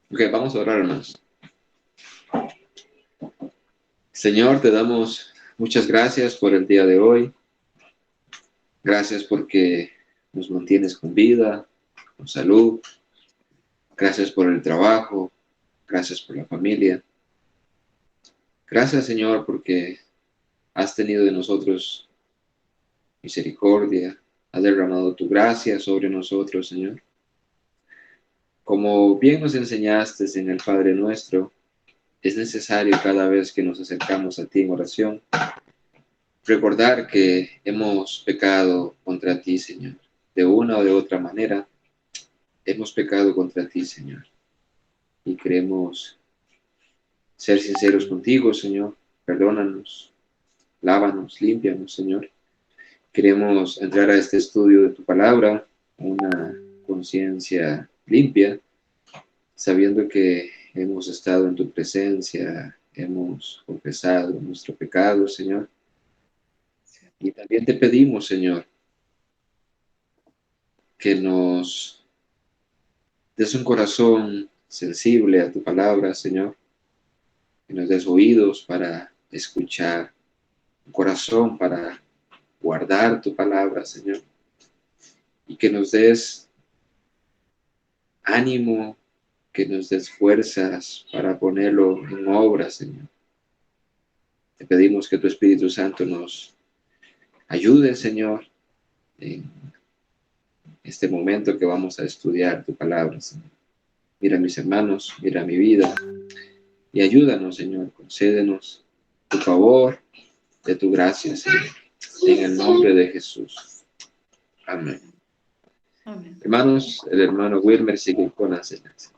Ok, vamos a orar, hermanos. Señor, te damos muchas gracias por el día de hoy. Gracias porque nos mantienes con vida, con salud. Gracias por el trabajo. Gracias por la familia. Gracias, Señor, porque has tenido de nosotros misericordia. Has derramado tu gracia sobre nosotros, Señor. Como bien nos enseñaste en el Padre Nuestro, es necesario cada vez que nos acercamos a ti en oración recordar que hemos pecado contra ti, Señor. De una o de otra manera, hemos pecado contra ti, Señor. Y queremos ser sinceros contigo, Señor. Perdónanos, lávanos, límpianos, Señor. Queremos entrar a este estudio de tu palabra, una conciencia limpia, sabiendo que hemos estado en tu presencia, hemos confesado nuestro pecado, Señor. Y también te pedimos, Señor, que nos des un corazón sensible a tu palabra, Señor, que nos des oídos para escuchar, un corazón para guardar tu palabra, Señor, y que nos des ánimo, que nos des fuerzas para ponerlo en obra, Señor. Te pedimos que tu Espíritu Santo nos ayude, Señor, en este momento que vamos a estudiar tu palabra, Señor. Mira a mis hermanos, mira mi vida y ayúdanos, Señor, concédenos tu favor, de tu gracia, Señor. En el nombre de Jesús. Amén. Amén. Hermanos, el hermano Wilmer sigue con la enseñanza.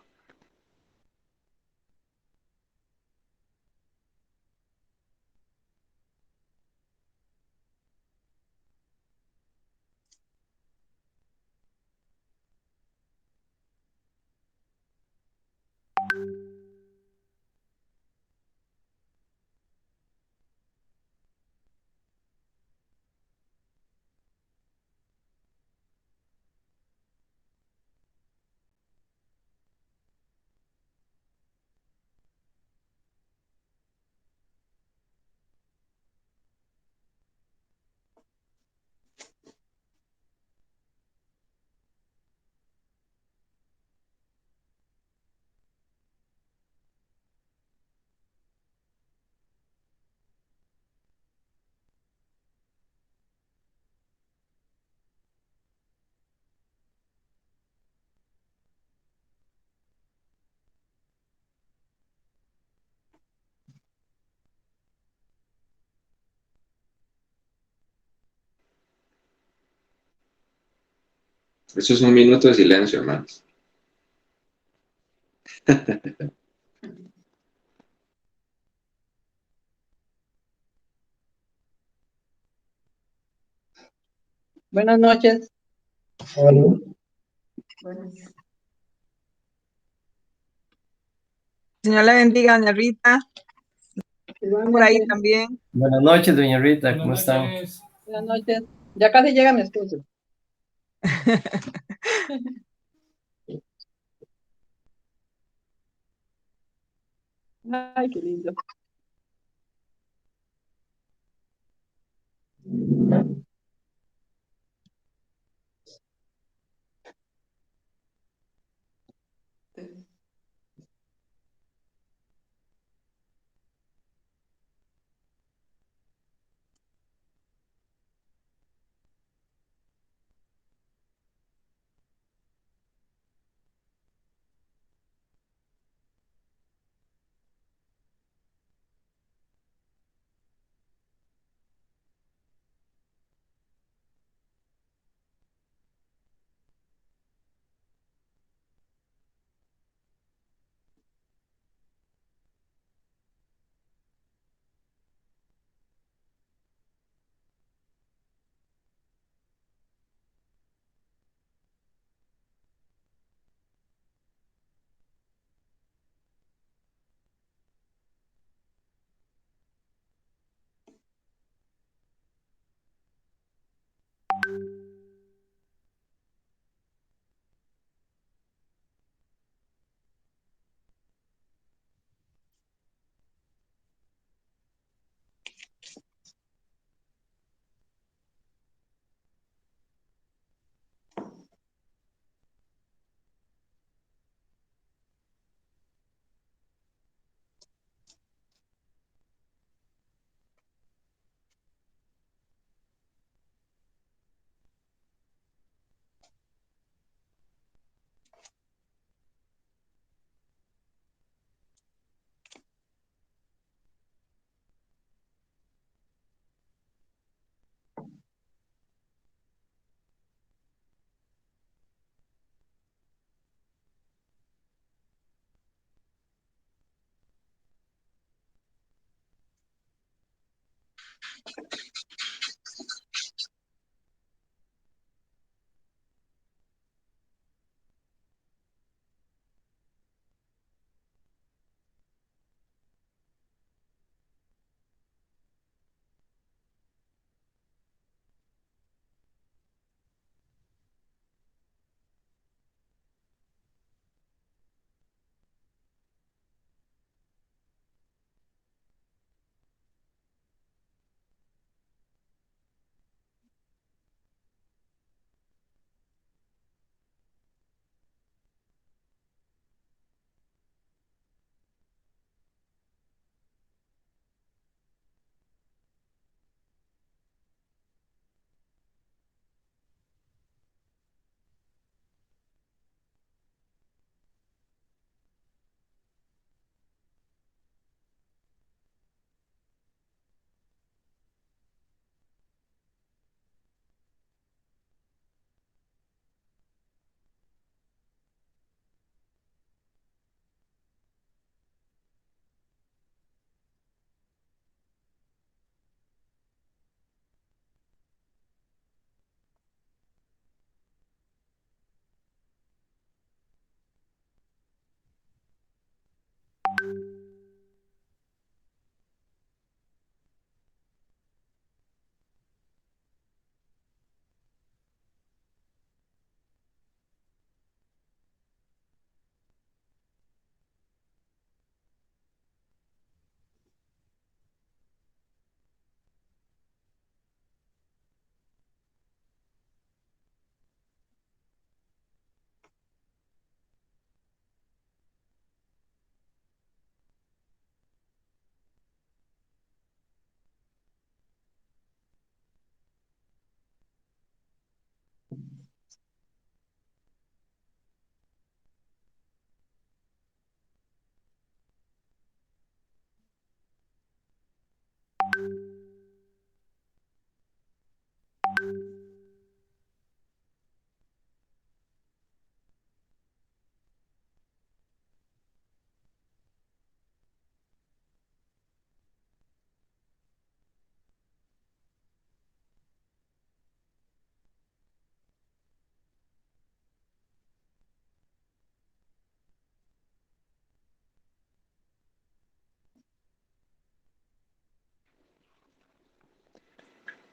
Eso es un minuto de silencio, hermanos. Buenas noches. Buenas. Señor le bendiga, doña Rita, por ahí Igualmente, también. Buenas noches, doña Rita, ¿cómo están? buenas noches. Ya casi llega mi esposo. Ay, qué lindo.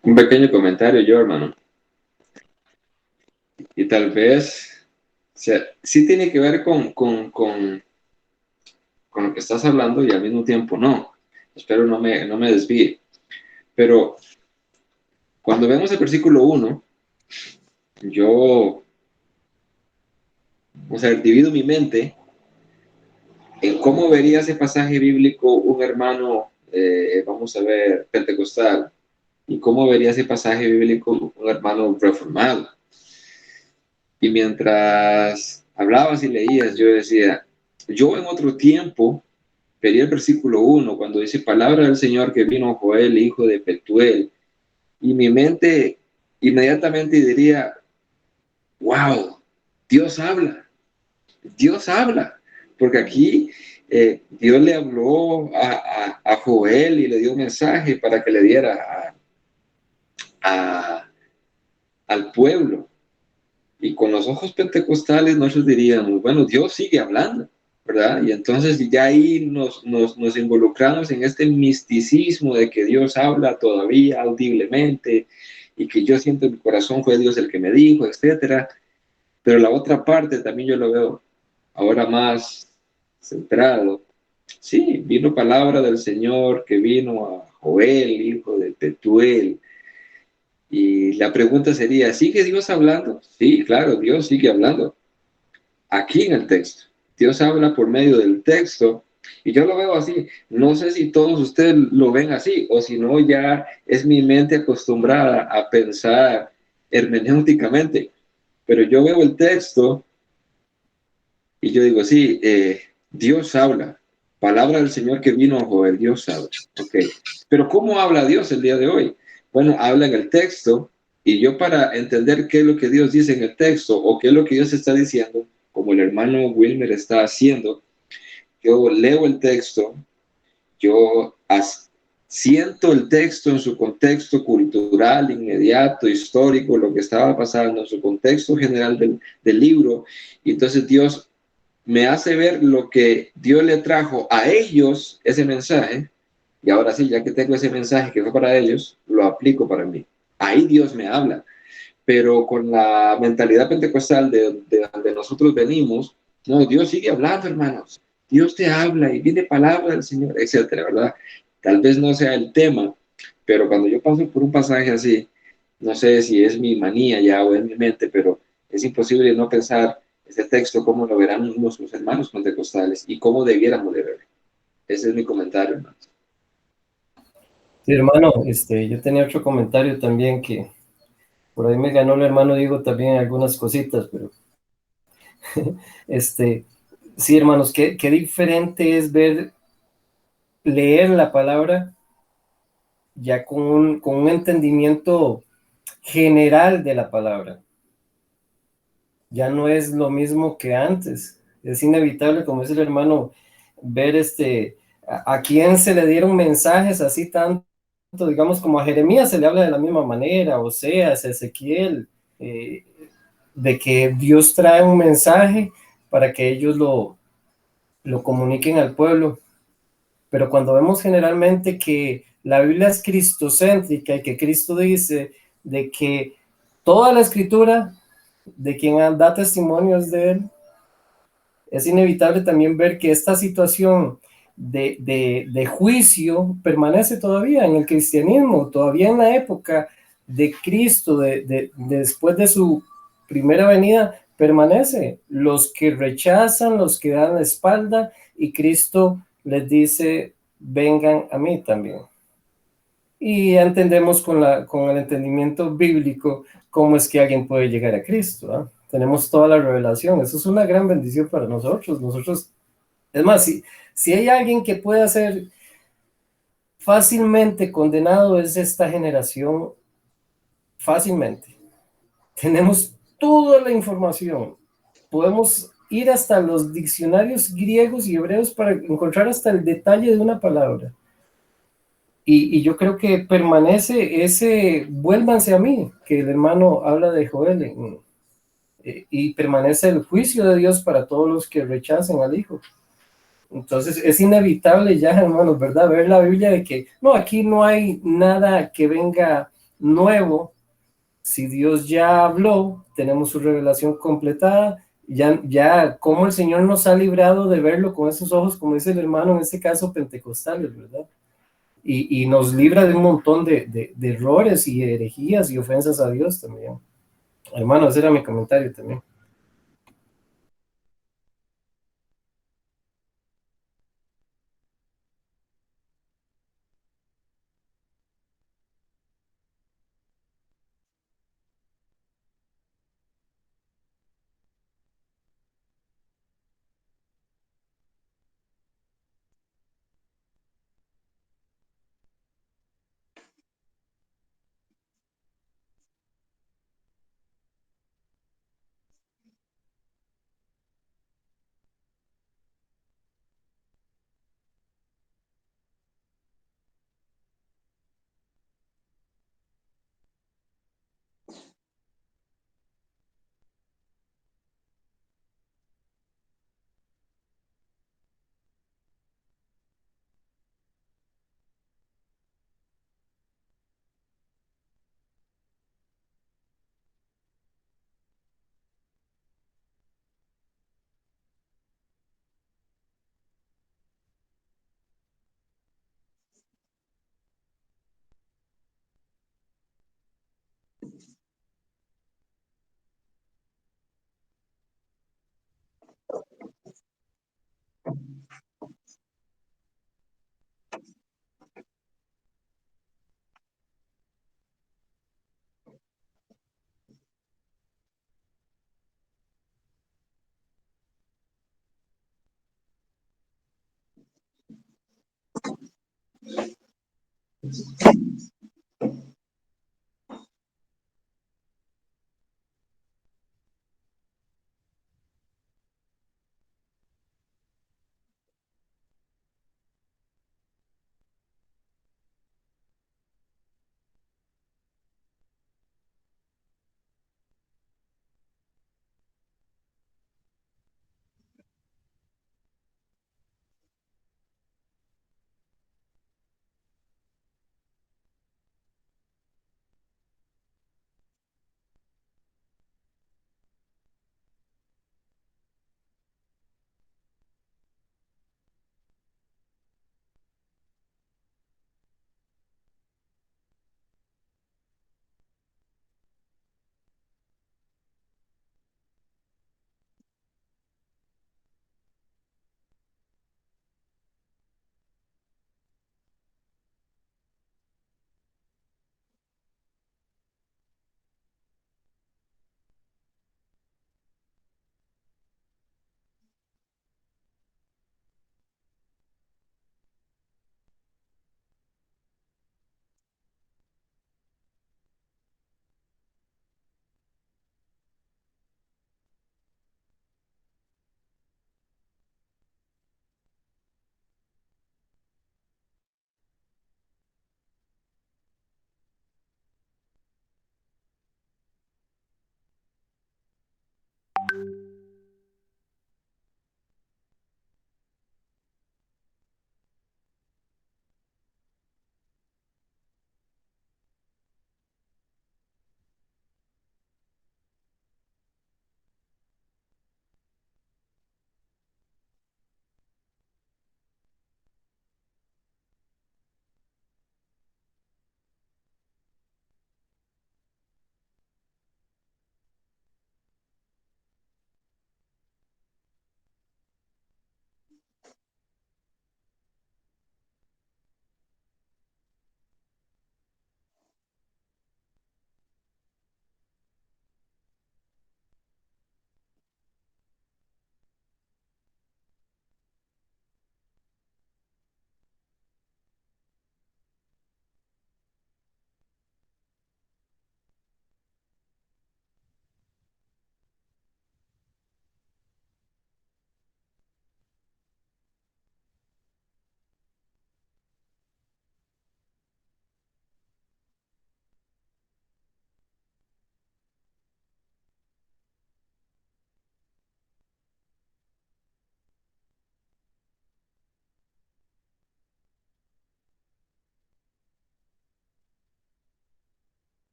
Un pequeño comentario yo, hermano. Y tal vez, o sea, sí tiene que ver con lo que estás hablando y al mismo tiempo no. Espero no me desvíe. Pero cuando vemos el versículo 1, yo, o sea, divido mi mente en cómo vería ese pasaje bíblico un hermano, vamos a ver, pentecostal, y cómo vería ese pasaje bíblico un hermano reformado. Y mientras hablabas y leías, yo decía, yo en otro tiempo vería el versículo 1, cuando dice palabra del Señor que vino Joel, hijo de Petuel, y mi mente inmediatamente diría, wow, Dios habla, Dios habla, porque aquí Dios le habló a Joel y le dio un mensaje para que le diera al pueblo. Y con los ojos pentecostales nosotros diríamos, bueno, Dios sigue hablando, ¿verdad? Y entonces ya ahí nos involucramos en este misticismo de que Dios habla todavía audiblemente y que yo siento en mi corazón fue Dios el que me dijo, etcétera. Pero la otra parte también yo lo veo ahora más centrado. Sí, vino palabra del Señor que vino a Joel, hijo de Petuel. Y la pregunta sería, ¿sigue Dios hablando? Sí, claro, Dios sigue hablando. Aquí en el texto. Dios habla por medio del texto. Y yo lo veo así. No sé si todos ustedes lo ven así o si no ya es mi mente acostumbrada a pensar hermenéuticamente. Pero yo veo el texto y yo digo, sí, Dios habla. Palabra del Señor que vino a Joel, Dios habla. Okay. Pero ¿cómo habla Dios el día de hoy? Bueno, habla en el texto y yo para entender qué es lo que Dios dice en el texto o qué es lo que Dios está diciendo, como el hermano Wilmer está haciendo, yo leo el texto, yo siento el texto en su contexto cultural, inmediato, histórico, lo que estaba pasando, en su contexto general del libro, y entonces Dios me hace ver lo que Dios le trajo a ellos, ese mensaje, y ahora sí, ya que tengo ese mensaje que fue para ellos, lo aplico para mí. Ahí Dios me habla, pero con la mentalidad pentecostal de donde nosotros venimos, no, Dios sigue hablando, hermanos. Dios te habla y viene palabra del Señor, etcétera, ¿verdad? Tal vez no sea el tema, pero cuando yo paso por un pasaje así, no sé si es mi manía ya o es mi mente, pero es imposible no pensar ese texto, cómo lo verán nuestros hermanos pentecostales y cómo debiéramos de verlo. Ese es mi comentario, hermano. Sí, hermano, yo tenía otro comentario también que por ahí me ganó el hermano Diego también algunas cositas, pero este, sí, hermanos, qué diferente es leer la palabra ya con un entendimiento general de la palabra. Ya no es lo mismo que antes. Es inevitable, como dice el hermano, ver a quién se le dieron mensajes así tanto, digamos, como a Jeremías se le habla de la misma manera, Oseas, Ezequiel, eh, de que Dios trae un mensaje para que ellos lo comuniquen al pueblo. Pero cuando vemos generalmente que la Biblia es cristocéntrica y que Cristo dice de que toda la escritura de quien da testimonios de él, es inevitable también ver que esta situación de juicio permanece todavía en el cristianismo, todavía en la época de Cristo, después de su primera venida, permanece. Los que rechazan, los que dan la espalda, y Cristo les dice, vengan a mí también. Y entendemos con el entendimiento bíblico cómo es que alguien puede llegar a Cristo, ¿eh? Tenemos toda la revelación. Eso es una gran bendición para nosotros. Es más, si hay alguien que pueda ser fácilmente condenado, es esta generación, fácilmente. Tenemos toda la información. Podemos ir hasta los diccionarios griegos y hebreos para encontrar hasta el detalle de una palabra. Y yo creo que permanece vuélvanse a mí, que el hermano habla de Joel, y permanece el juicio de Dios para todos los que rechacen al Hijo. Entonces es inevitable ya, hermanos, ¿verdad? Ver la Biblia de que no, aquí no hay nada que venga nuevo. Si Dios ya habló, tenemos su revelación completada, ya como el Señor nos ha librado de verlo con esos ojos, como dice el hermano, en este caso pentecostales, ¿verdad? Y nos libra de un montón de errores y herejías y ofensas a Dios también. Hermano, ese era mi comentario también.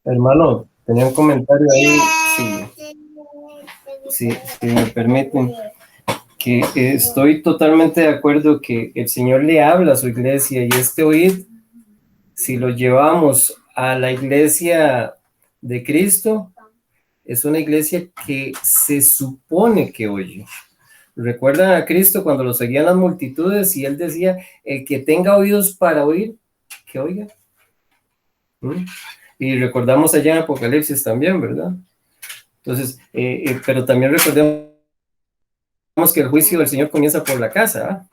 Hermano, tenía un comentario ahí, si me permiten, que estoy totalmente de acuerdo que el Señor le habla a su iglesia y este oír, si lo llevamos a la iglesia de Cristo, es una iglesia que se supone que oye. ¿Recuerdan a Cristo cuando lo seguían las multitudes y él decía, el que tenga oídos para oír, que oiga? Y recordamos allá en Apocalipsis también, ¿verdad? Entonces, pero también recordemos que el juicio del Señor comienza por la casa,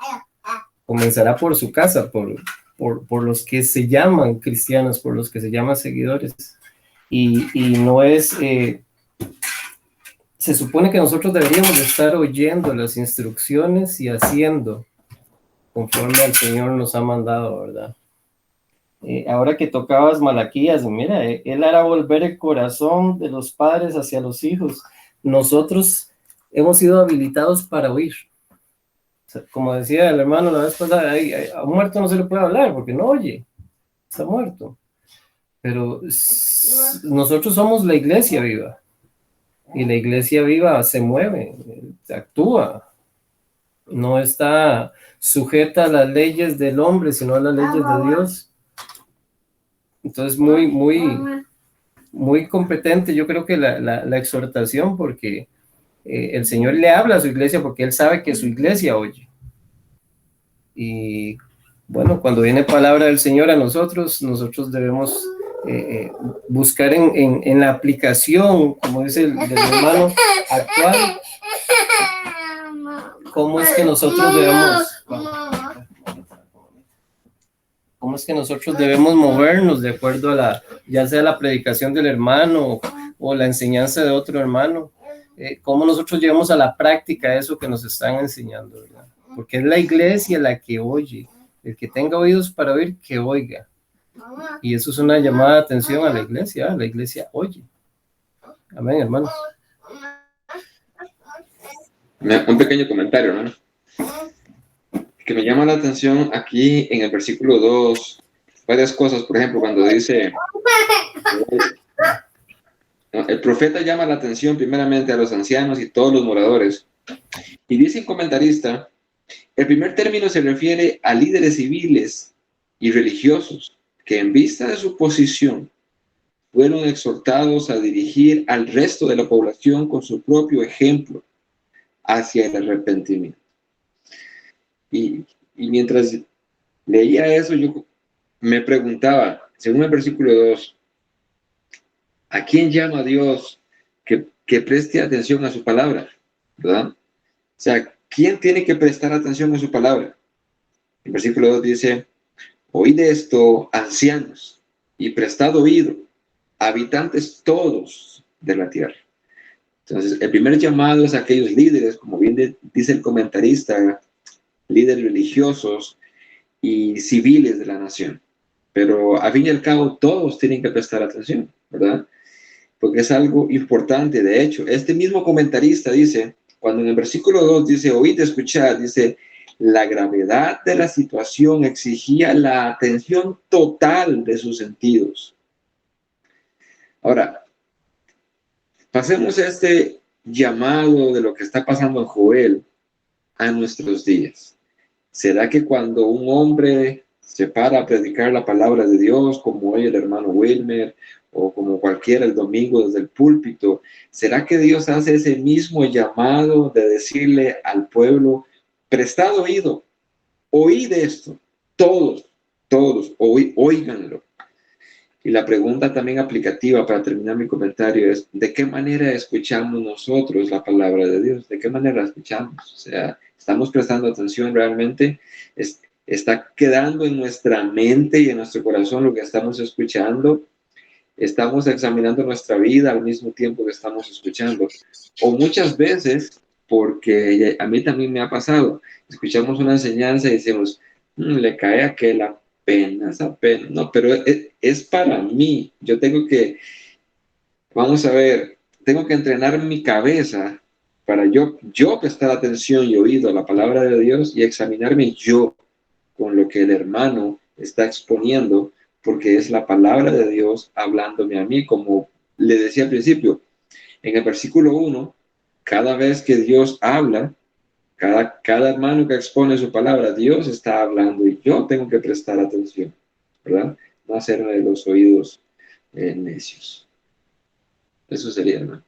comenzará por su casa, por los que se llaman cristianos, por los que se llaman seguidores. Y no es, se supone que nosotros deberíamos de estar oyendo las instrucciones y haciendo conforme al Señor nos ha mandado, ¿verdad? Ahora que tocabas Malaquías, mira, Él hará volver el corazón de los padres hacia los hijos. Nosotros hemos sido habilitados para oír. O sea, como decía el hermano la vez pasada, a un muerto no se le puede hablar porque no oye, está muerto. Pero nosotros somos la iglesia viva. Y la iglesia viva se mueve, actúa. No está sujeta a las leyes del hombre, sino a las leyes de Dios. Entonces, muy competente, yo creo que la exhortación, porque el Señor le habla a su iglesia porque Él sabe que su iglesia oye. Y bueno, cuando viene palabra del Señor a nosotros debemos buscar en la aplicación, como dice el hermano actual, cómo es que nosotros debemos movernos de acuerdo a ya sea la predicación del hermano o la enseñanza de otro hermano, cómo nosotros llevamos a la práctica eso que nos están enseñando, ¿verdad? Porque es la iglesia la que oye. El que tenga oídos para oír, que oiga. Y eso es una llamada de atención a la iglesia oye. Amén, hermanos. Un pequeño comentario, hermano, que me llama la atención aquí en el versículo 2, varias cosas. Por ejemplo, cuando dice, el profeta llama la atención primeramente a los ancianos y todos los moradores, y dice un comentarista, el primer término se refiere a líderes civiles y religiosos que en vista de su posición fueron exhortados a dirigir al resto de la población con su propio ejemplo hacia el arrepentimiento. Y mientras leía eso, yo me preguntaba, según el versículo 2, ¿a quién llama Dios que preste atención a su palabra? ¿Verdad? O sea, ¿quién tiene que prestar atención a su palabra? El versículo 2 dice, oíd esto, ancianos, y prestad oído, habitantes todos de la tierra. Entonces, el primer llamado es a aquellos líderes, como bien dice el comentarista, líderes religiosos y civiles de la nación. Pero al fin y al cabo, todos tienen que prestar atención, ¿verdad? Porque es algo importante. De hecho, este mismo comentarista dice, cuando en el versículo 2 dice, oíd, escuchad, dice, la gravedad de la situación exigía la atención total de sus sentidos. Ahora, pasemos este llamado de lo que está pasando en Joel a nuestros días. ¿Será que cuando un hombre se para a predicar la palabra de Dios, como hoy el hermano Wilmer, o como cualquiera el domingo desde el púlpito, ¿será que Dios hace ese mismo llamado de decirle al pueblo, prestad oído, oíd esto, todos, oíganlo? Y la pregunta también aplicativa para terminar mi comentario es, ¿de qué manera escuchamos nosotros la palabra de Dios? ¿De qué manera la escuchamos? O sea, ¿estamos prestando atención realmente? ¿Está quedando en nuestra mente y en nuestro corazón lo que estamos escuchando? ¿Estamos examinando nuestra vida al mismo tiempo que estamos escuchando? O muchas veces, porque a mí también me ha pasado, escuchamos una enseñanza y decimos, le cae a aquel apenas, no, pero es para mí. Yo tengo que, vamos a ver, tengo que entrenar mi cabeza para yo prestar atención y oído a la palabra de Dios y examinarme yo con lo que el hermano está exponiendo, porque es la palabra de Dios hablándome a mí, como le decía al principio, en el versículo 1, cada vez que Dios habla, cada hermano que expone su palabra, Dios está hablando y yo tengo que prestar atención, ¿verdad? No hacerme de los oídos necios. Eso sería, ¿no?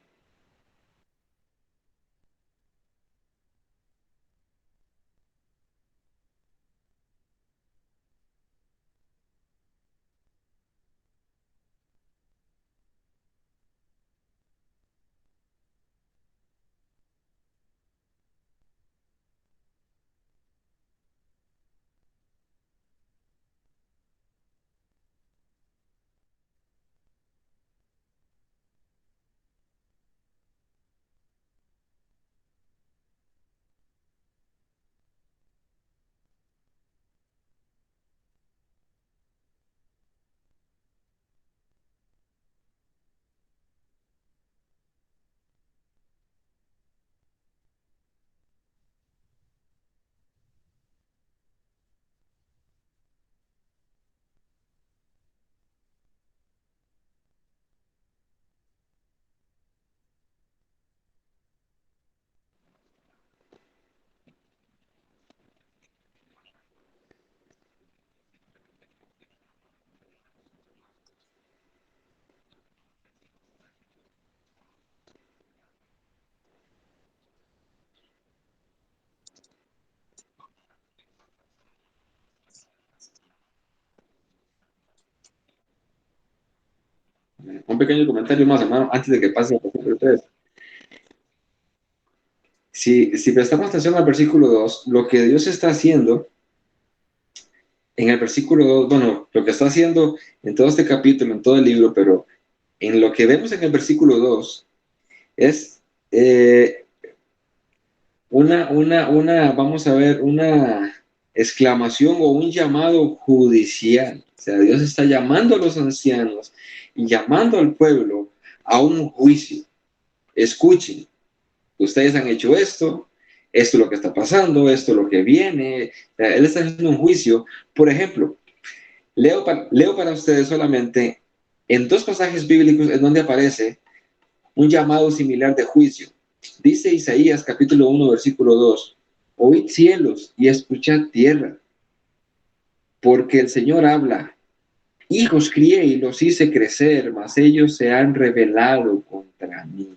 Un pequeño comentario más, hermano, antes de que pase al versículo 3. Si prestamos atención al versículo 2, lo que Dios está haciendo en el versículo 2, bueno, lo que está haciendo en todo este capítulo, en todo el libro, pero en lo que vemos en el versículo 2 es vamos a ver, una exclamación o un llamado judicial. O sea, Dios está llamando a los ancianos y llamando al pueblo a un juicio. Escuchen, ustedes han hecho esto es lo que está pasando, esto es lo que viene. Él está haciendo un juicio. Por ejemplo, leo para ustedes solamente en dos pasajes bíblicos en donde aparece un llamado similar de juicio. Dice Isaías capítulo 1, versículo 2, oíd cielos y escuchad tierra, porque el Señor habla. Hijos crié y los hice crecer, mas ellos se han rebelado contra mí.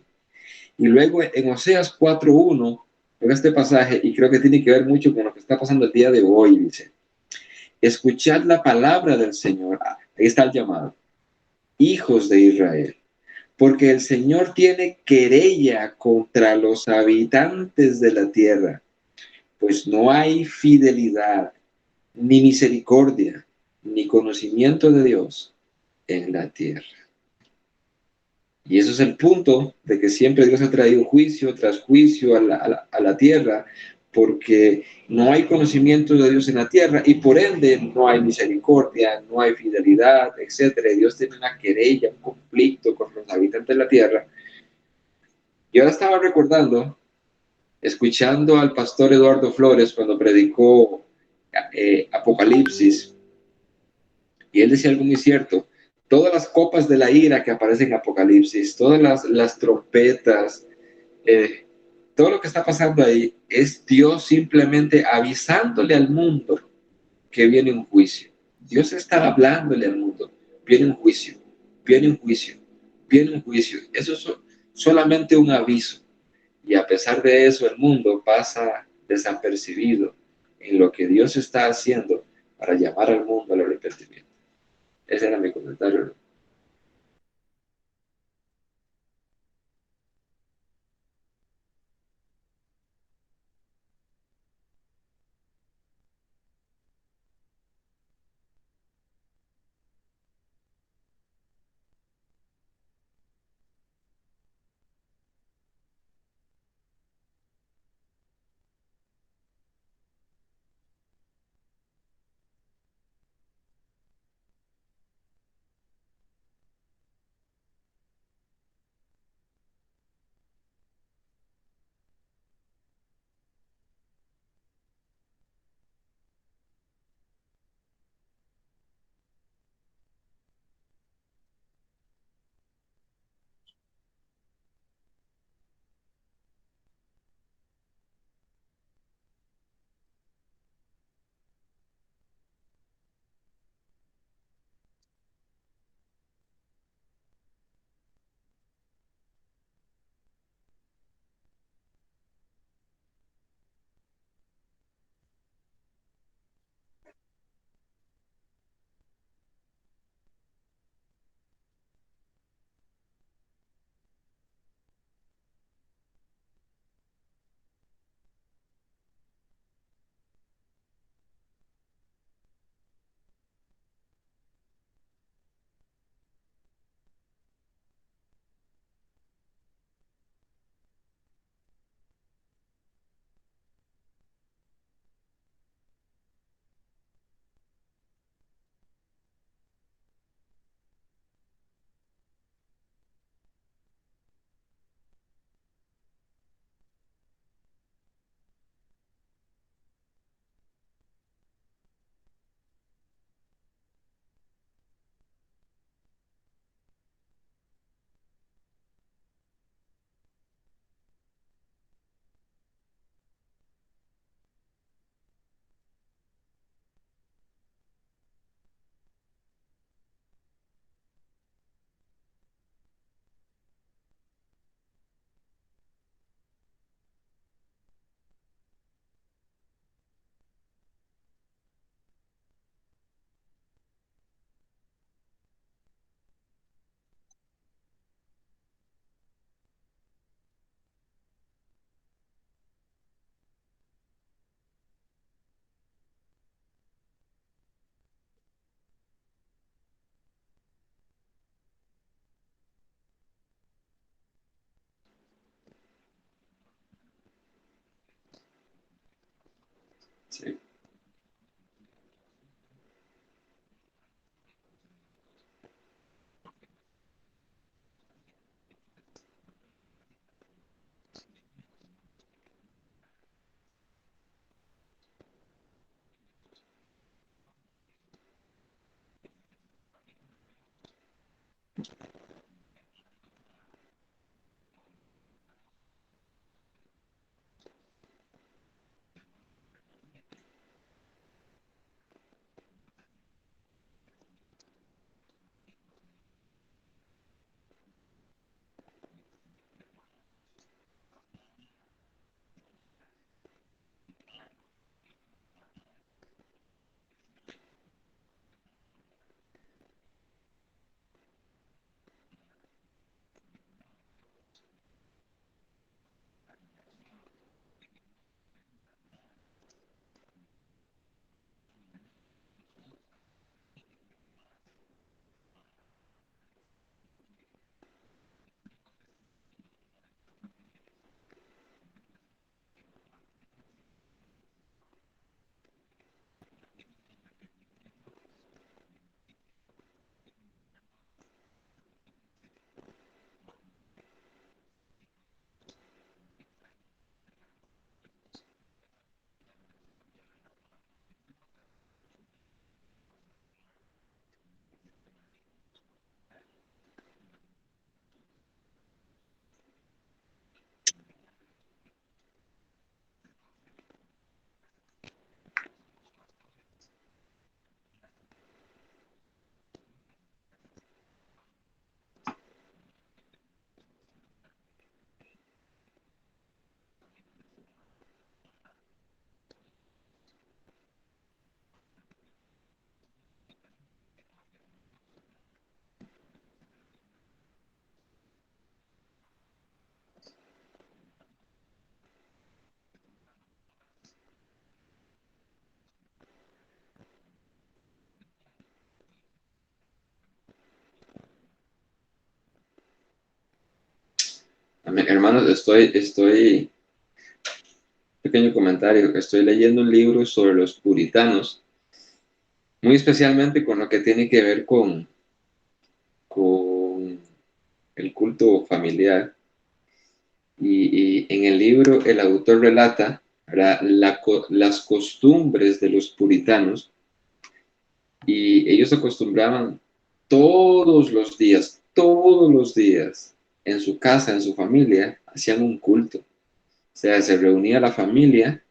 Y luego en Oseas 4:1, en este pasaje, y creo que tiene que ver mucho con lo que está pasando el día de hoy, dice, escuchad la palabra del Señor. Ahí está el llamado. Hijos de Israel, porque el Señor tiene querella contra los habitantes de la tierra, pues no hay fidelidad, ni misericordia, ni conocimiento de Dios en la tierra. Y eso es el punto de que siempre Dios ha traído juicio tras juicio a la tierra, porque no hay conocimiento de Dios en la tierra y por ende no hay misericordia, no hay fidelidad, etcétera. Dios tiene una querella, un conflicto con los habitantes de la tierra. Yo ahora estaba recordando, escuchando al pastor Eduardo Flores cuando predicó Apocalipsis, y él decía algo muy cierto. Todas las copas de la ira que aparecen en Apocalipsis, todas las trompetas, eh, todo lo que está pasando ahí es Dios simplemente avisándole al mundo que viene un juicio. Dios está hablándole al mundo, viene un juicio, viene un juicio, viene un juicio. Eso es solamente un aviso. Y a pesar de eso, el mundo pasa desapercibido en lo que Dios está haciendo para llamar al mundo al arrepentimiento. Ese era mi comentario. Amén. Hermanos, pequeño comentario, estoy leyendo un libro sobre los puritanos, muy especialmente con lo que tiene que ver con el culto familiar. Y en el libro el autor relata, ¿verdad?, las costumbres de los puritanos, y ellos acostumbraban todos los días, en su casa, en su familia, hacían un culto. O sea, se reunía la familia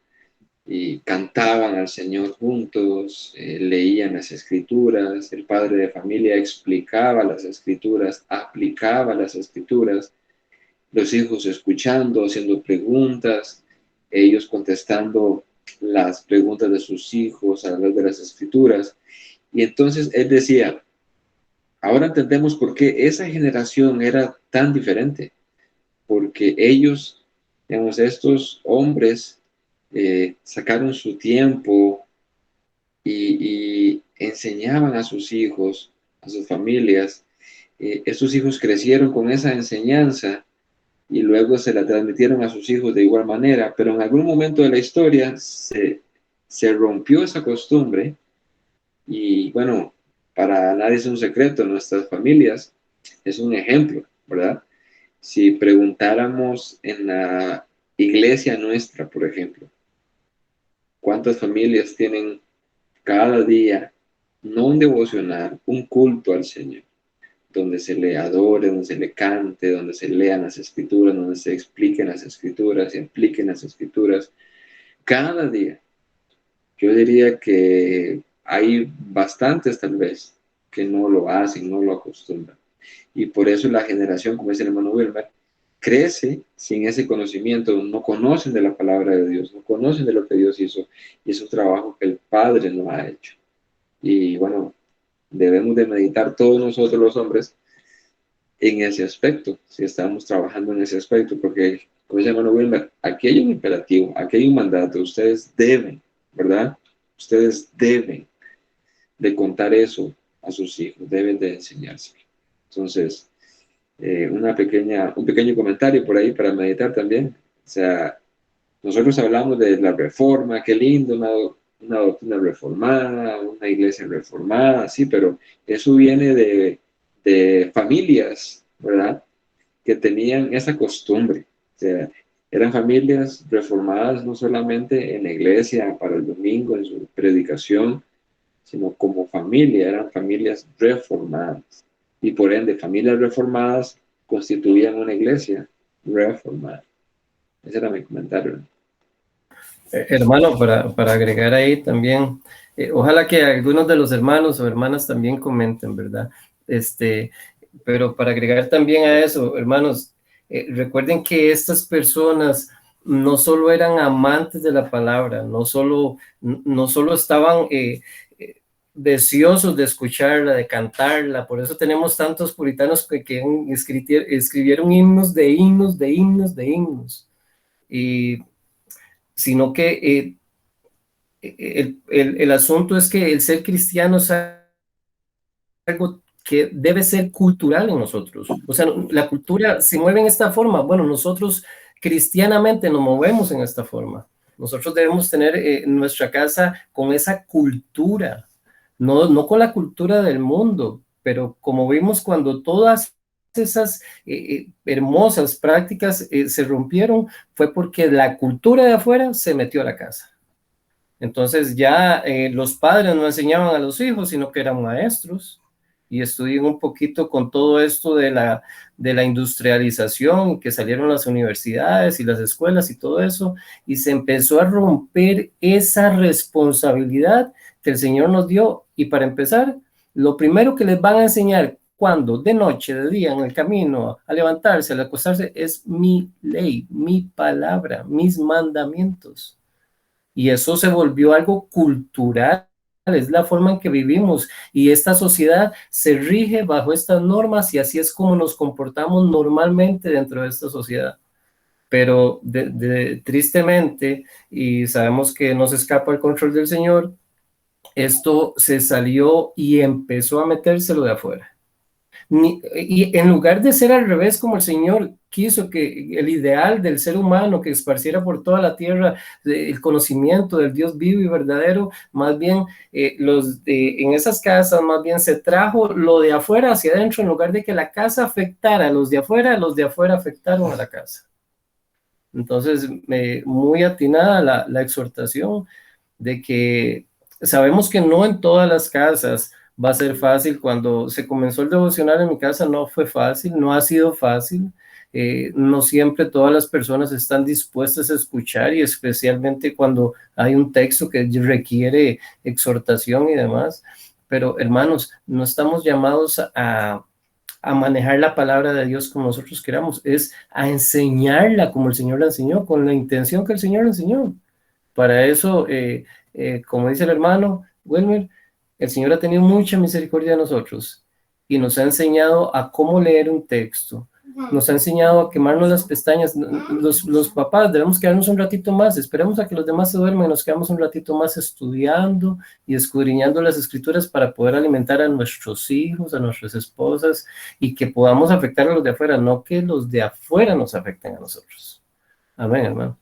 y cantaban al Señor juntos, leían las escrituras, el padre de familia explicaba las escrituras, aplicaba las escrituras, los hijos escuchando, haciendo preguntas, ellos contestando las preguntas de sus hijos a través de las escrituras. Y entonces él decía, ahora entendemos por qué esa generación era tan diferente, porque ellos, digamos, estos hombres sacaron su tiempo y enseñaban a sus hijos, a sus familias. Estos hijos crecieron con esa enseñanza y luego se la transmitieron a sus hijos de igual manera, pero en algún momento de la historia se rompió esa costumbre y bueno, para nadie es un secreto, nuestras familias es un ejemplo, ¿verdad? Si preguntáramos en la iglesia nuestra, por ejemplo, ¿cuántas familias tienen cada día, no un devocional, un culto al Señor, donde se le adore, donde se le cante, donde se lean las escrituras, donde se expliquen las escrituras, se impliquen las escrituras, cada día? Yo diría que hay bastantes tal vez que no lo hacen, no lo acostumbran. Y por eso la generación, como dice el hermano Wilmer, crece sin ese conocimiento, no conocen de la palabra de Dios, no conocen de lo que Dios hizo, y es un trabajo que el Padre no ha hecho. Y bueno, debemos de meditar todos nosotros los hombres en ese aspecto, si estamos trabajando en ese aspecto, porque, como dice el hermano Wilmer, aquí hay un imperativo, aquí hay un mandato, ustedes deben, ¿verdad? Ustedes deben de contar eso a sus hijos, deben de enseñárselo. Entonces, un pequeño comentario por ahí para meditar también. O sea, nosotros hablamos de la reforma, qué lindo, una doctrina reformada, una iglesia reformada, sí, pero eso viene de familias, ¿verdad?, que tenían esa costumbre. O sea, eran familias reformadas no solamente en la iglesia para el domingo, en su predicación, sino como familia, eran familias reformadas. y por ende familias reformadas constituían una iglesia reformada. Ese era mi comentario. Hermano, para agregar ahí también, ojalá que algunos de los hermanos o hermanas también comenten, ¿verdad? Pero para agregar también a eso, hermanos, recuerden que estas personas no solo eran amantes de la palabra, no solo estaban deseosos de escucharla, de cantarla, por eso tenemos tantos puritanos que escribieron himnos de himnos, de himnos, de himnos, y sino que el asunto es que el ser cristiano es algo que debe ser cultural en nosotros. O sea, la cultura se mueve en esta forma. Bueno, nosotros cristianamente nos movemos en esta forma. Nosotros debemos tener nuestra casa con esa cultura, no con la cultura del mundo, pero como vimos cuando todas esas hermosas prácticas se rompieron, fue porque la cultura de afuera se metió a la casa. Entonces ya los padres no enseñaban a los hijos, sino que eran maestros y estudié un poquito con todo esto de la industrialización, que salieron las universidades y las escuelas y todo eso, y se empezó a romper esa responsabilidad que el Señor nos dio. Y para empezar, lo primero que les van a enseñar cuando de noche, de día, en el camino, a levantarse, al acostarse, es mi ley, mi palabra, mis mandamientos. Y eso se volvió algo cultural, es la forma en que vivimos y esta sociedad se rige bajo estas normas y así es como nos comportamos normalmente dentro de esta sociedad. Pero tristemente, y sabemos que no se escapa el control del Señor, esto se salió y empezó a metérselo de afuera. Y en lugar de ser al revés como el Señor quiso, que el ideal del ser humano que esparciera por toda la tierra el conocimiento del Dios vivo y verdadero, más bien en esas casas más bien se trajo lo de afuera hacia adentro. En lugar de que la casa afectara a los de afuera afectaron a la casa. Entonces muy atinada la exhortación de que sabemos que no en todas las casas va a ser fácil. Cuando se comenzó el devocional en mi casa no fue fácil, no ha sido fácil. No siempre todas las personas están dispuestas a escuchar y especialmente cuando hay un texto que requiere exhortación y demás. Pero hermanos, no estamos llamados a manejar la palabra de Dios como nosotros queramos, es a enseñarla como el Señor la enseñó, con la intención que el Señor la enseñó. Para eso, como dice el hermano Wilmer, el Señor ha tenido mucha misericordia de nosotros y nos ha enseñado a cómo leer un texto, nos ha enseñado a quemarnos las pestañas. Los papás debemos quedarnos un ratito más, esperemos a que los demás se duermen, nos quedamos un ratito más estudiando y escudriñando las escrituras para poder alimentar a nuestros hijos, a nuestras esposas y que podamos afectar a los de afuera, no que los de afuera nos afecten a nosotros. Amén, hermano.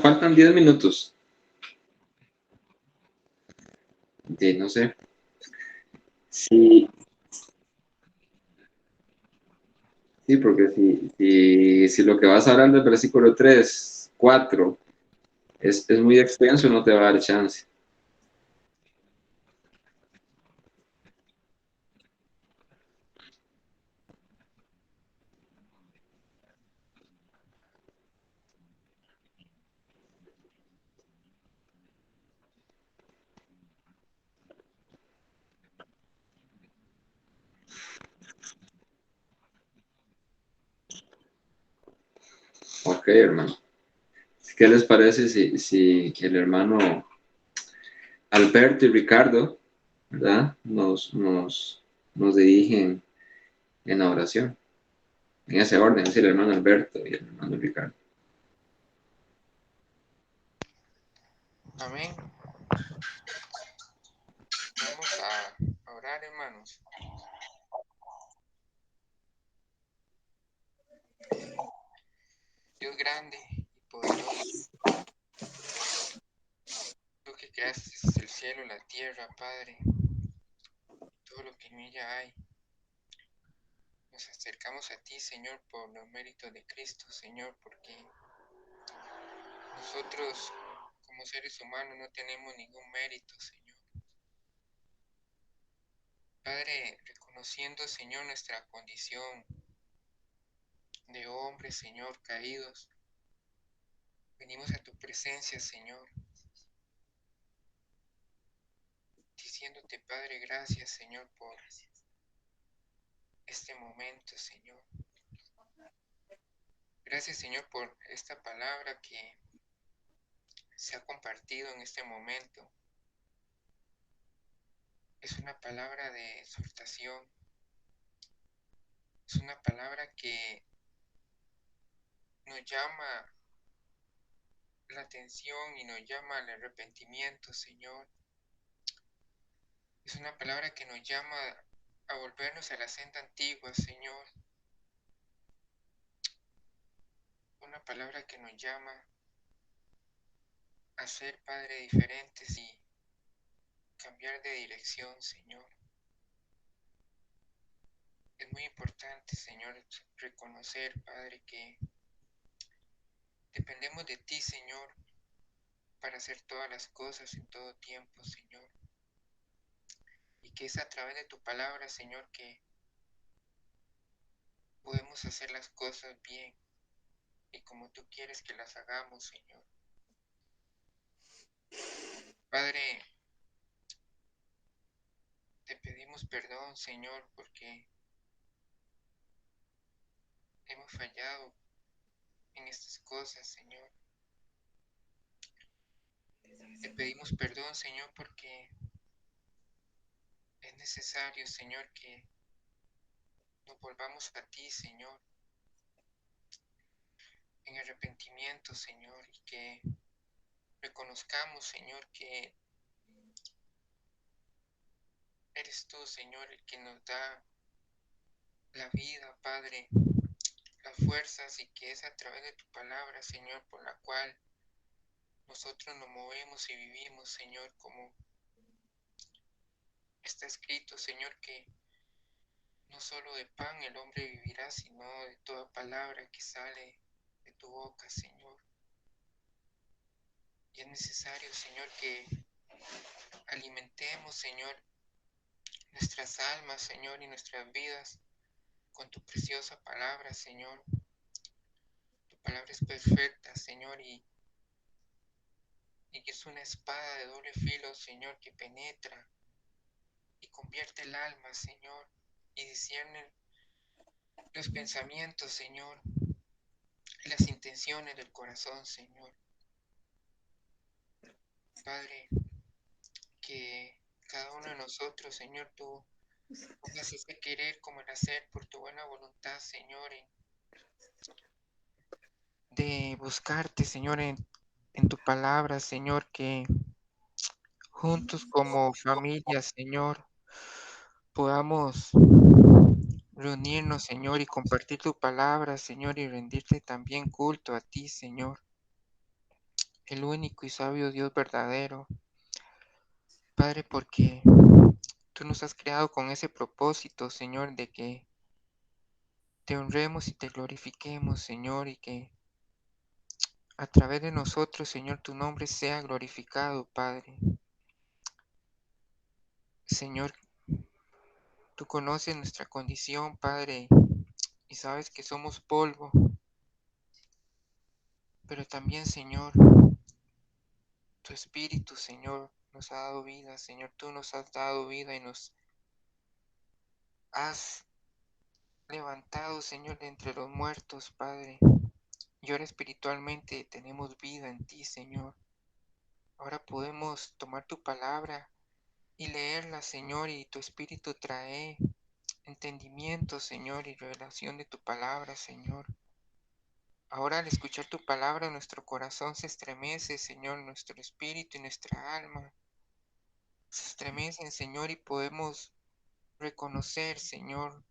Faltan 10 minutos. No sé. Sí, sí, porque si lo que vas a hablar del versículo 3, 4 es muy extenso, no te va a dar chance. Ok, hermano. ¿Qué les parece si el hermano Alberto y Ricardo, ¿verdad? Nos dirigen en la oración? En ese orden, es el hermano Alberto y el hermano Ricardo. Amén. Vamos a orar, hermanos. Dios grande y poderoso, tú que creaste el cielo y la tierra, Padre, todo lo que en ella hay. Nos acercamos a ti, Señor, por los méritos de Cristo, Señor, porque nosotros como seres humanos no tenemos ningún mérito, Señor. Padre, reconociendo, Señor, nuestra condición de hombres, Señor, caídos, venimos a tu presencia, Señor, diciéndote, Padre, gracias, Señor, por este momento, Señor. Gracias, Señor, por esta palabra que se ha compartido en este momento. Es una palabra de exhortación. Es una palabra que nos llama la atención y nos llama al arrepentimiento, Señor. Es una palabra que nos llama a volvernos a la senda antigua, Señor. Una palabra que nos llama a ser, Padre, diferentes y cambiar de dirección, Señor. Es muy importante, Señor, reconocer, Padre, que dependemos de ti, Señor, para hacer todas las cosas en todo tiempo, Señor. Y que es a través de tu palabra, Señor, que podemos hacer las cosas bien y como tú quieres que las hagamos, Señor. Padre, te pedimos perdón, Señor, porque hemos fallado en estas cosas, Señor. Te pedimos perdón, Señor, porque es necesario, Señor, que nos volvamos a ti, Señor, en arrepentimiento, Señor, y que reconozcamos, Señor, que eres tú, Señor, el que nos da la vida, Padre, las fuerzas, y que es a través de tu palabra, Señor, por la cual nosotros nos movemos y vivimos, Señor, como está escrito, Señor, que no solo de pan el hombre vivirá, sino de toda palabra que sale de tu boca, Señor. Y es necesario, Señor, que alimentemos, Señor, nuestras almas, Señor, y nuestras vidas con tu preciosa palabra, Señor. Tu palabra es perfecta, Señor, y es una espada de doble filo, Señor, que penetra y convierte el alma, Señor, y discierne los pensamientos, Señor, y las intenciones del corazón, Señor. Padre, que cada uno de nosotros, Señor, tú pongas ese querer como el hacer por tu buena voluntad, Señor, de buscarte, Señor, en tu palabra, Señor, que juntos como familia, Señor, podamos reunirnos, Señor, y compartir tu palabra, Señor, y rendirte también culto a ti, Señor. el único y sabio Dios verdadero. Padre, porque tú nos has creado con ese propósito, Señor, de que te honremos y te glorifiquemos, Señor, y que a través de nosotros, Señor, tu nombre sea glorificado, Padre. Señor, tú conoces nuestra condición, Padre, y sabes que somos polvo, pero también, Señor, tu Espíritu, Señor, nos ha dado vida, Señor, tú nos has dado vida y nos has levantado, Señor, de entre los muertos, Padre. Y ahora espiritualmente tenemos vida en ti, Señor. Ahora podemos tomar tu palabra y leerla, Señor, y tu Espíritu trae entendimiento, Señor, y revelación de tu palabra, Señor. Ahora al escuchar tu palabra, nuestro corazón se estremece, Señor, nuestro espíritu y nuestra alma se estremecen, Señor, y podemos reconocer, Señor,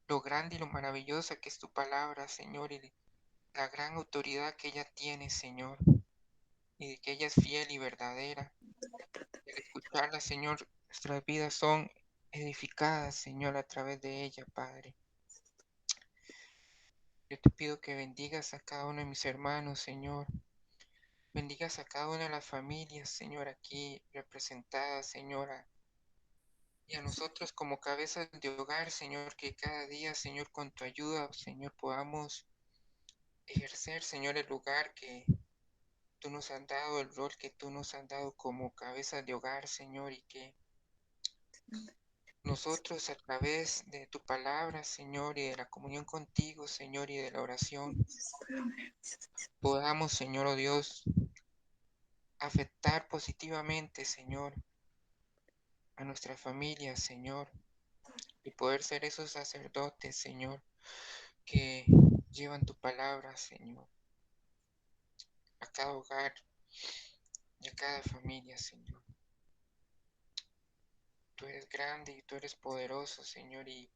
lo grande y lo maravillosa que es tu palabra, Señor, y la gran autoridad que ella tiene, Señor, y de que ella es fiel y verdadera. Y al escucharla, Señor, nuestras vidas son edificadas, Señor, a través de ella, Padre. Yo te pido que bendigas a cada uno de mis hermanos, Señor. Bendigas a cada una de las familias, Señor, aquí representadas, Señora. Y a nosotros como cabezas de hogar, Señor, que cada día, Señor, con tu ayuda, Señor, podamos ejercer, Señor, el lugar que tú nos has dado, el rol que tú nos has dado como cabezas de hogar, Señor, y que nosotros a través de tu palabra, Señor, y de la comunión contigo, Señor, y de la oración, podamos, Señor, oh Dios, afectar positivamente, Señor, a nuestra familia, Señor, y poder ser esos sacerdotes, Señor, que llevan tu palabra, Señor, a cada hogar y a cada familia, Señor. Tú eres grande y tú eres poderoso, Señor, y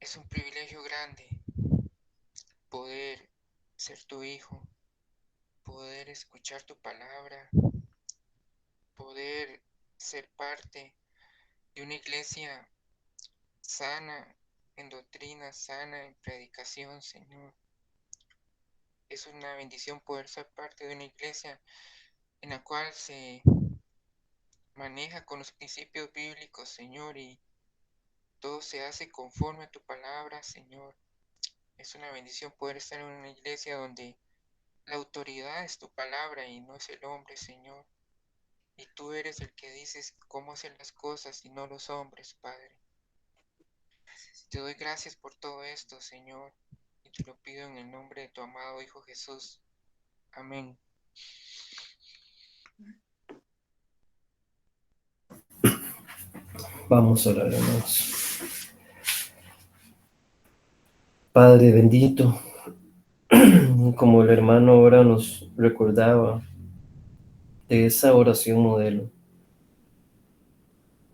es un privilegio grande poder ser tu hijo, poder escuchar tu palabra, poder ser parte de una iglesia sana en doctrina, sana en predicación, Señor. Es una bendición poder ser parte de una iglesia en la cual se maneja con los principios bíblicos, Señor, y todo se hace conforme a tu palabra, Señor. Es una bendición poder estar en una iglesia donde la autoridad es tu palabra y no es el hombre, Señor. Y tú eres el que dices cómo hacer las cosas y no los hombres, Padre. Te doy gracias por todo esto, Señor, y te lo pido en el nombre de tu amado Hijo Jesús. Amén. Vamos a orar, hermanos. Padre bendito, como el hermano ahora nos recordaba de esa oración modelo,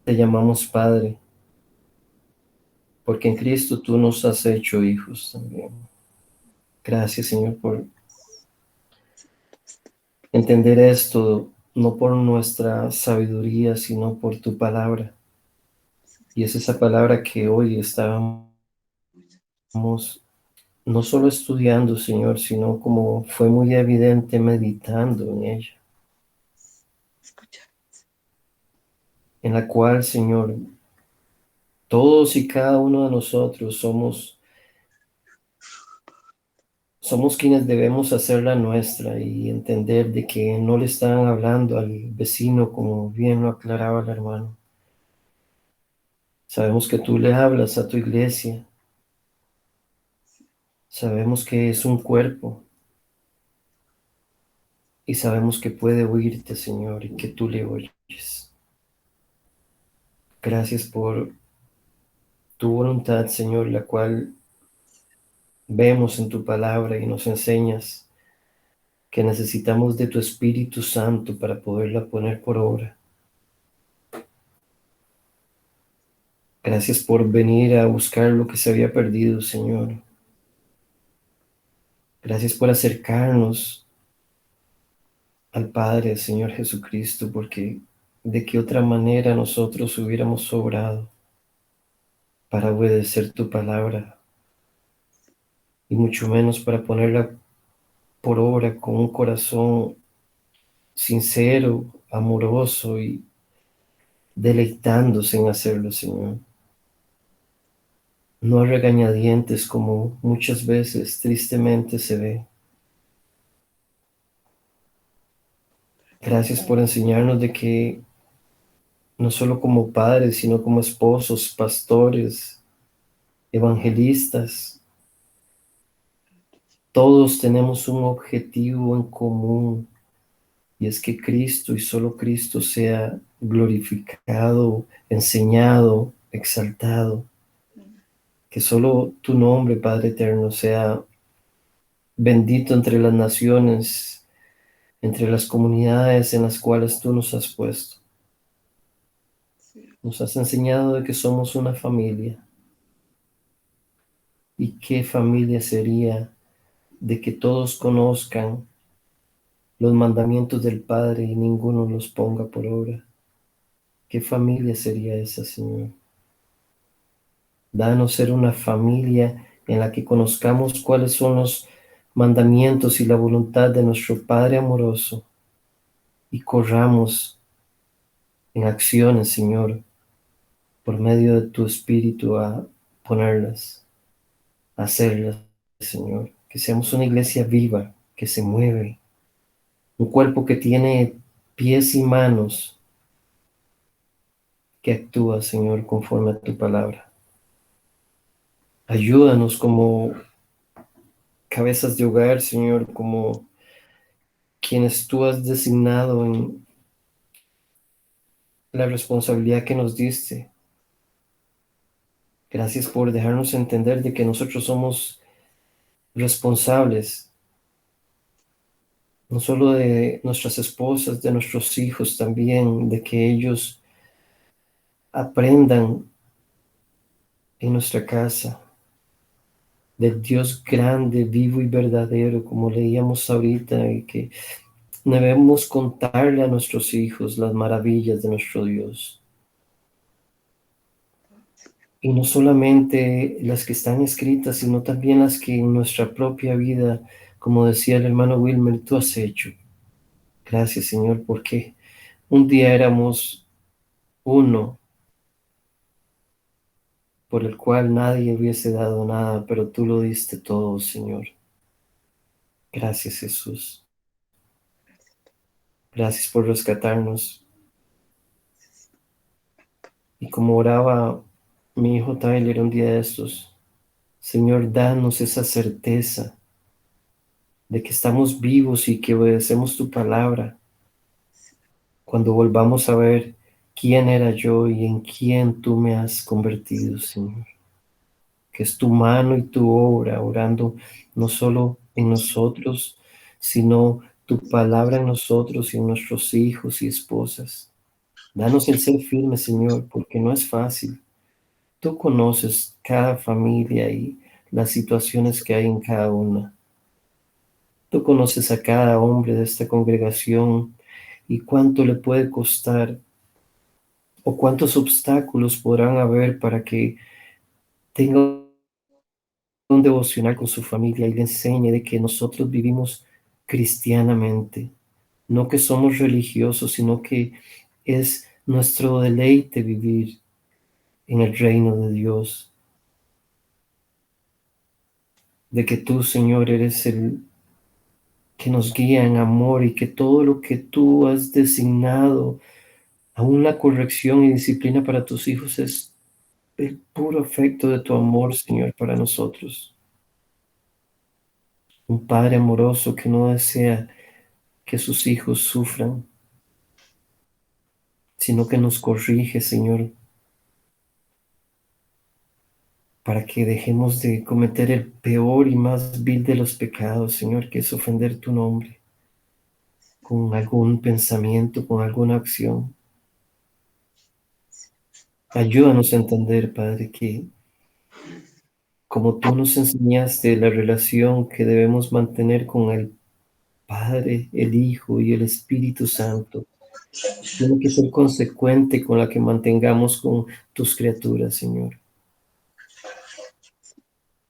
te llamamos Padre, porque en Cristo tú nos has hecho hijos también. Gracias, Señor, por entender esto, no por nuestra sabiduría, sino por tu palabra. Y es esa palabra que hoy estábamos no solo estudiando, Señor, sino como fue muy evidente meditando en ella, en la cual, Señor, todos y cada uno de nosotros somos quienes debemos hacer la nuestra y entender de que no le están hablando al vecino, como bien lo aclaraba el hermano. Sabemos que tú le hablas a tu iglesia. Sabemos que es un cuerpo y sabemos que puede oírte, Señor, y que tú le oyes. Gracias por tu voluntad, Señor, la cual vemos en tu palabra y nos enseñas que necesitamos de tu Espíritu Santo para poderla poner por obra. Gracias por venir a buscar lo que se había perdido, Señor. Gracias por acercarnos al Padre, Señor Jesucristo, porque de qué otra manera nosotros hubiéramos sobrado para obedecer tu palabra, y mucho menos para ponerla por obra con un corazón sincero, amoroso y deleitándose en hacerlo, Señor. No a regañadientes como muchas veces tristemente se ve. Gracias por enseñarnos de que no solo como padres, sino como esposos, pastores, evangelistas, todos tenemos un objetivo en común, y es que Cristo y solo Cristo sea glorificado, enseñado, exaltado. Que solo tu nombre, Padre eterno, sea bendito entre las naciones, entre las comunidades en las cuales tú nos has puesto. Nos has enseñado de que somos una familia. ¿Y qué familia sería de que todos conozcan los mandamientos del Padre y ninguno los ponga por obra? ¿Qué familia sería esa, Señor? Danos ser una familia en la que conozcamos cuáles son los mandamientos y la voluntad de nuestro Padre amoroso, y corramos en acciones, Señor, por medio de tu Espíritu a ponerlas, a hacerlas, Señor. Que seamos una iglesia viva, que se mueve, un cuerpo que tiene pies y manos, que actúa, Señor, conforme a tu palabra. Ayúdanos como cabezas de hogar, Señor, como quienes tú has designado en la responsabilidad que nos diste. Gracias por dejarnos entender de que nosotros somos responsables, no solo de nuestras esposas, de nuestros hijos también, de que ellos aprendan en nuestra casa del Dios grande, vivo y verdadero, como leíamos ahorita, y que debemos contarle a nuestros hijos las maravillas de nuestro Dios. Y no solamente las que están escritas, sino también las que en nuestra propia vida, como decía el hermano Wilmer, tú has hecho. Gracias, Señor, porque un día éramos uno por el cual nadie hubiese dado nada, pero tú lo diste todo, Señor. Gracias, Jesús. Gracias por rescatarnos. Y como oraba mi hijo Tyler un día de estos, Señor, danos esa certeza de que estamos vivos y que obedecemos tu palabra. Cuando volvamos a ver quién era yo y en quién tú me has convertido, Señor. Que es tu mano y tu obra, orando no solo en nosotros, sino tu palabra en nosotros y en nuestros hijos y esposas. Danos el ser firme, Señor, porque no es fácil. Tú conoces cada familia y las situaciones que hay en cada una. Tú conoces a cada hombre de esta congregación y cuánto le puede costar o cuántos obstáculos podrán haber para que tenga un devocional con su familia y le enseñe de que nosotros vivimos cristianamente, no que somos religiosos, sino que es nuestro deleite vivir en el reino de Dios, de que tú, Señor, eres el que nos guía en amor y que todo lo que tú has designado, aún la corrección y disciplina para tus hijos, es el puro efecto de tu amor, Señor, para nosotros. Un Padre amoroso que no desea que sus hijos sufran, sino que nos corrige, Señor, para que dejemos de cometer el peor y más vil de los pecados, Señor, que es ofender tu nombre con algún pensamiento, con alguna acción. Ayúdanos a entender, Padre, que como tú nos enseñaste la relación que debemos mantener con el Padre, el Hijo y el Espíritu Santo tiene que ser consecuente con la que mantengamos con tus criaturas, Señor.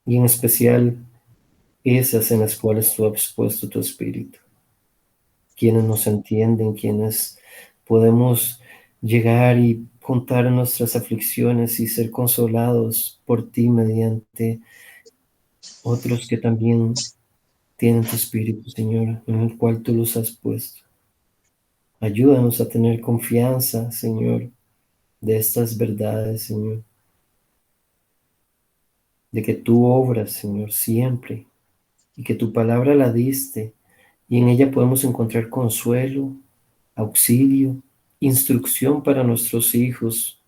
Y en especial esas en las cuales tú has puesto tu Espíritu. Quienes nos entienden, quienes podemos llegar y contar nuestras aflicciones y ser consolados por ti mediante otros que también tienen tu Espíritu, Señor, en el cual tú los has puesto. Ayúdanos a tener confianza, Señor, de estas verdades, Señor, de que tú obras, Señor, siempre, y que tu palabra la diste, y en ella podemos encontrar consuelo, auxilio, instrucción para nuestros hijos,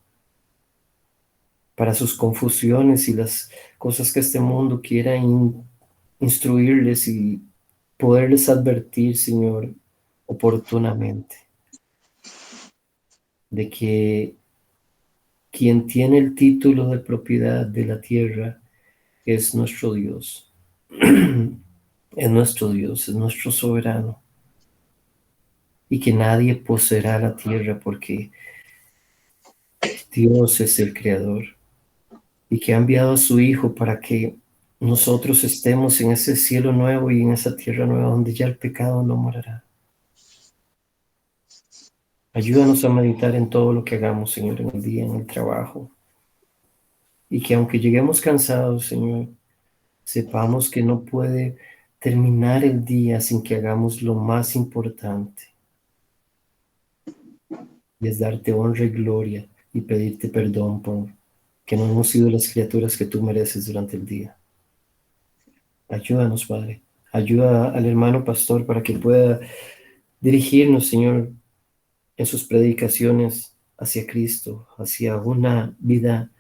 para sus confusiones y las cosas que este mundo quiera instruirles y poderles advertir, Señor, oportunamente, de que quien tiene el título de propiedad de la tierra es nuestro Dios. Es nuestro Dios, es nuestro soberano. Y que nadie poseerá la tierra porque Dios es el creador. Y que ha enviado a su Hijo para que nosotros estemos en ese cielo nuevo y en esa tierra nueva donde ya el pecado no morará. Ayúdanos a meditar en todo lo que hagamos, Señor, en el día, en el trabajo. Y que aunque lleguemos cansados, Señor, sepamos que no puede terminar el día sin que hagamos lo más importante. Y es darte honra y gloria y pedirte perdón por que no hemos sido las criaturas que tú mereces durante el día. Ayúdanos, Padre. Ayuda al hermano pastor para que pueda dirigirnos, Señor, en sus predicaciones hacia Cristo, hacia una vida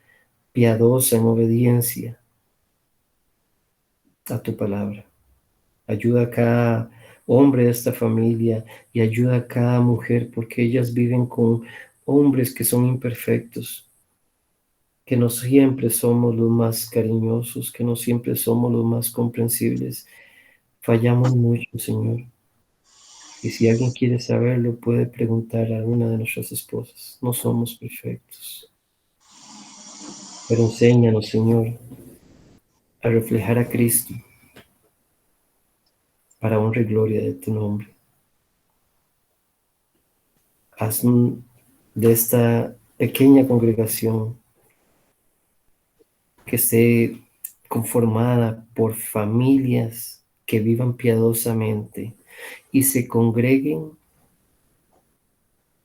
piadosa en obediencia a tu palabra. Ayuda a cada hombre de esta familia y ayuda a cada mujer porque ellas viven con hombres que son imperfectos, que no siempre somos los más cariñosos, que no siempre somos los más comprensibles. Fallamos mucho, Señor. Y si alguien quiere saberlo, puede preguntar a una de nuestras esposas. No somos perfectos. Pero enséñanos, Señor, a reflejar a Cristo para honra y gloria de tu nombre. Haz de esta pequeña congregación que esté conformada por familias que vivan piadosamente y se congreguen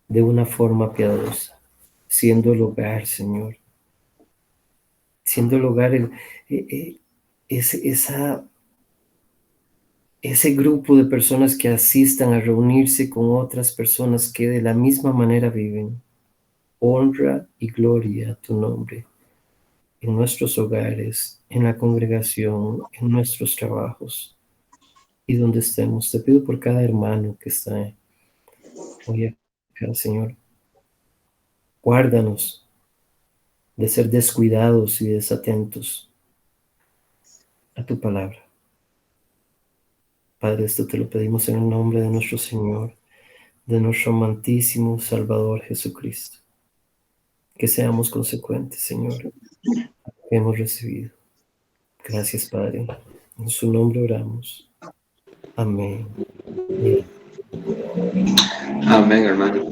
de una forma piadosa, siendo el hogar, Señor, siendo el hogar ese grupo de personas que asistan a reunirse con otras personas que de la misma manera viven. Honra y gloria a tu nombre en nuestros hogares, en la congregación, en nuestros trabajos y donde estemos. Te pido por cada hermano que está hoy acá, Señor. Guárdanos de ser descuidados y desatentos a tu palabra. Padre, esto te lo pedimos en el nombre de nuestro Señor, de nuestro amantísimo Salvador Jesucristo. Que seamos consecuentes, Señor, que hemos recibido. Gracias, Padre. En su nombre oramos. Amén. Amén, hermano.